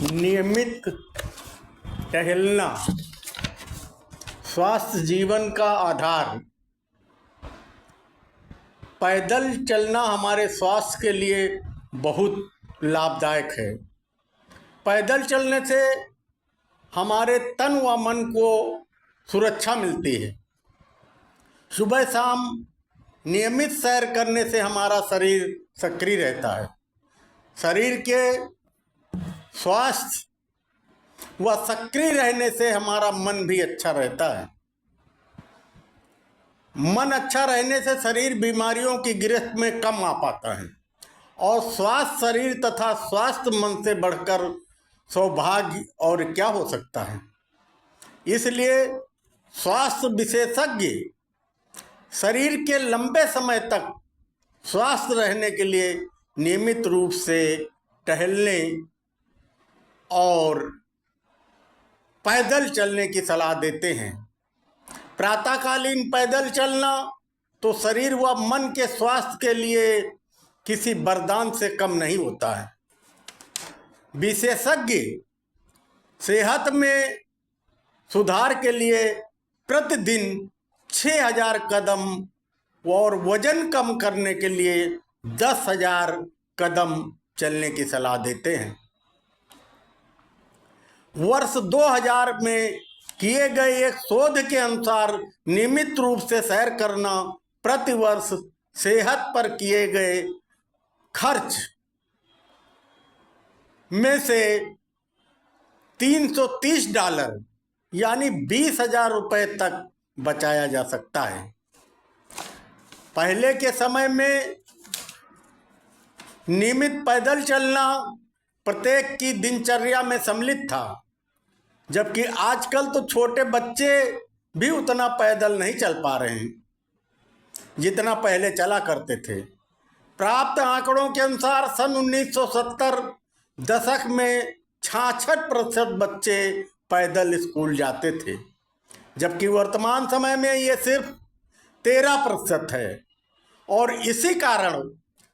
नियमित टहलना स्वास्थ्य जीवन का आधार। पैदल चलना हमारे स्वास्थ्य के लिए बहुत लाभदायक है। पैदल चलने से हमारे तन व मन को सुरक्षा मिलती है। सुबह शाम नियमित सैर करने से हमारा शरीर सक्रिय रहता है। शरीर के स्वास्थ्य व सक्रिय रहने से हमारा मन भी अच्छा रहता है। मन अच्छा रहने से शरीर बीमारियों की गिरफ्त में कम आ पाता है और स्वास्थ्य शरीर तथा स्वास्थ्य मन से बढ़कर सौभाग्य और क्या हो सकता है। इसलिए स्वास्थ्य विशेषज्ञ शरीर के लंबे समय तक स्वस्थ रहने के लिए नियमित रूप से टहलने और पैदल चलने की सलाह देते हैं। प्रातःकालीन पैदल चलना तो शरीर व मन के स्वास्थ्य के लिए किसी वरदान से कम नहीं होता है। विशेषज्ञ सेहत में सुधार के लिए प्रतिदिन 6000 कदम और वजन कम करने के लिए 10,000 कदम चलने की सलाह देते हैं। वर्ष 2000 में किए गए एक शोध के अनुसार नियमित रूप से सैर करना प्रतिवर्ष सेहत पर किए गए खर्च में से $330 यानी 20,000 रुपये तक बचाया जा सकता है। पहले के समय में नियमित पैदल चलना प्रत्येक की दिनचर्या में सम्मिलित था, जबकि आजकल तो छोटे बच्चे भी उतना पैदल नहीं चल पा रहे हैं जितना पहले चला करते थे। प्राप्त आंकड़ों के अनुसार सन 1970 दशक में 66% बच्चे पैदल स्कूल जाते थे, जबकि वर्तमान समय में ये सिर्फ 13% है। और इसी कारण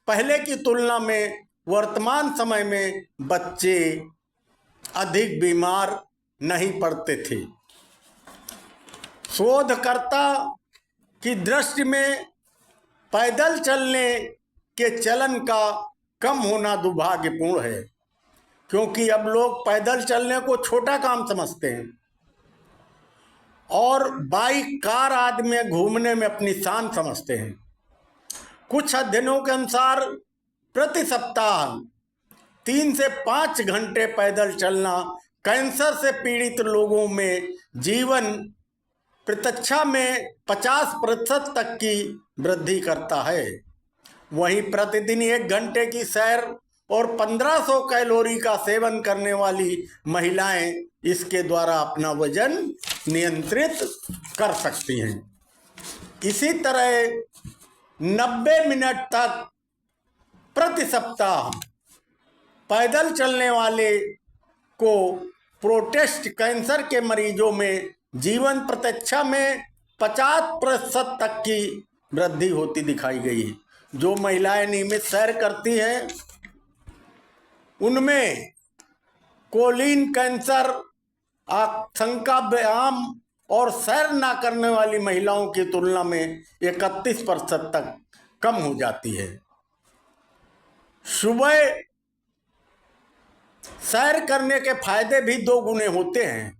पहले की तुलना में वर्तमान समय में बच्चे अधिक बीमार नहीं पड़ते थे। शोधकर्ता की दृष्टि में पैदल चलने के चलन का कम होना दुर्भाग्यपूर्ण है, क्योंकि अब लोग पैदल चलने को छोटा काम समझते हैं और बाइक कार आदि में घूमने में अपनी शान समझते हैं। कुछ अध्ययनों के अनुसार प्रति सप्ताह 3 से 5 घंटे पैदल चलना कैंसर से पीड़ित लोगों में जीवन प्रतीक्षा में 50% तक की वृद्धि करता है। वहीं प्रतिदिन 1 घंटे की सैर और 1500 कैलोरी का सेवन करने वाली महिलाएं इसके द्वारा अपना वजन नियंत्रित कर सकती हैं। इसी तरह 90 मिनट तक प्रति सप्ताह पैदल चलने वाले को प्रोस्टेट कैंसर के मरीजों में जीवन प्रतीक्षा में 50% तक की वृद्धि होती दिखाई गई है। जो महिलाएं नियमित सैर करती हैं उनमें कोलीन कैंसर आशंका व्यायाम और सैर ना करने वाली महिलाओं की तुलना में 31% तक कम हो जाती है। सुबह सैर करने के फायदे भी 2 गुने होते हैं।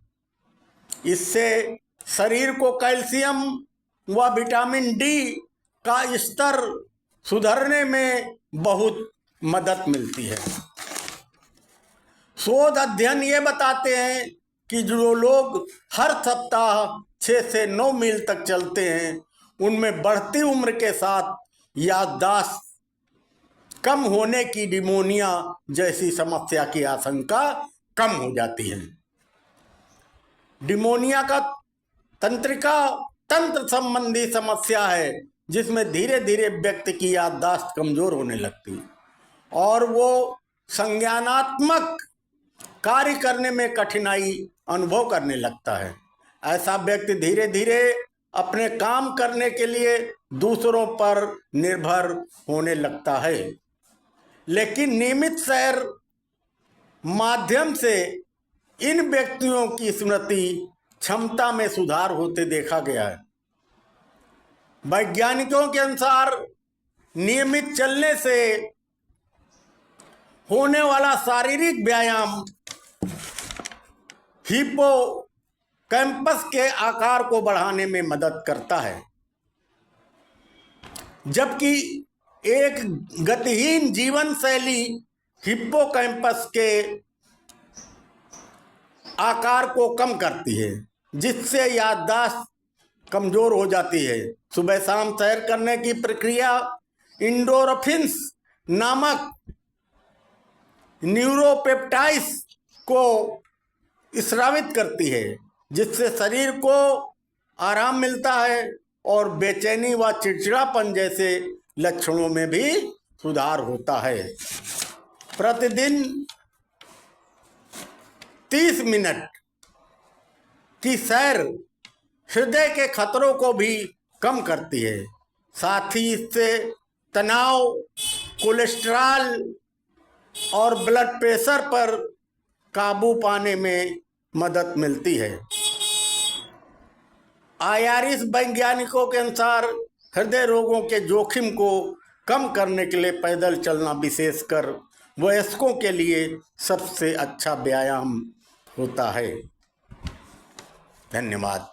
इससे शरीर को कैल्शियम व विटामिन डी का स्तर सुधरने में बहुत मदद मिलती है। शोध अध्ययन ये बताते हैं कि जो लोग हर सप्ताह 6 से 9 मील तक चलते हैं उनमें बढ़ती उम्र के साथ याददाश्त कम होने की निमोनिया जैसी समस्या की आशंका कम हो जाती है। निमोनिया का तंत्र संबंधी समस्या है जिसमें धीरे धीरे व्यक्ति की याददाश्त कमजोर होने लगती है और वो संज्ञानात्मक कार्य करने में कठिनाई अनुभव करने लगता है। ऐसा व्यक्ति धीरे धीरे अपने काम करने के लिए दूसरों पर निर्भर होने लगता है। लेकिन नियमित सैर माध्यम से इन व्यक्तियों की स्मृति क्षमता में सुधार होते देखा गया है। वैज्ञानिकों के अनुसार नियमित चलने से होने वाला शारीरिक व्यायाम हिप्पोकैम्पस के आकार को बढ़ाने में मदद करता है, जबकि एक गतिहीन जीवन शैली हिप्पोकैम्पस के आकार को कम करती है, जिससे याददाश्त कमजोर हो जाती है। सुबह शाम सैर करने की प्रक्रिया एंडोर्फिन्स नामक न्यूरोपेप्टाइड्स को स्रावित करती है, जिससे शरीर को आराम मिलता है और बेचैनी व चिड़चिड़ापन जैसे लक्षणों में भी सुधार होता है। प्रतिदिन 30 मिनट की सैर हृदय के खतरों को भी कम करती है। साथ ही इससे तनाव, कोलेस्ट्रॉल और ब्लड प्रेशर पर काबू पाने में मदद मिलती है। आयरिश वैज्ञानिकों के अनुसार हृदय रोगों के जोखिम को कम करने के लिए पैदल चलना विशेषकर वयस्कों के लिए सबसे अच्छा व्यायाम होता है। धन्यवाद।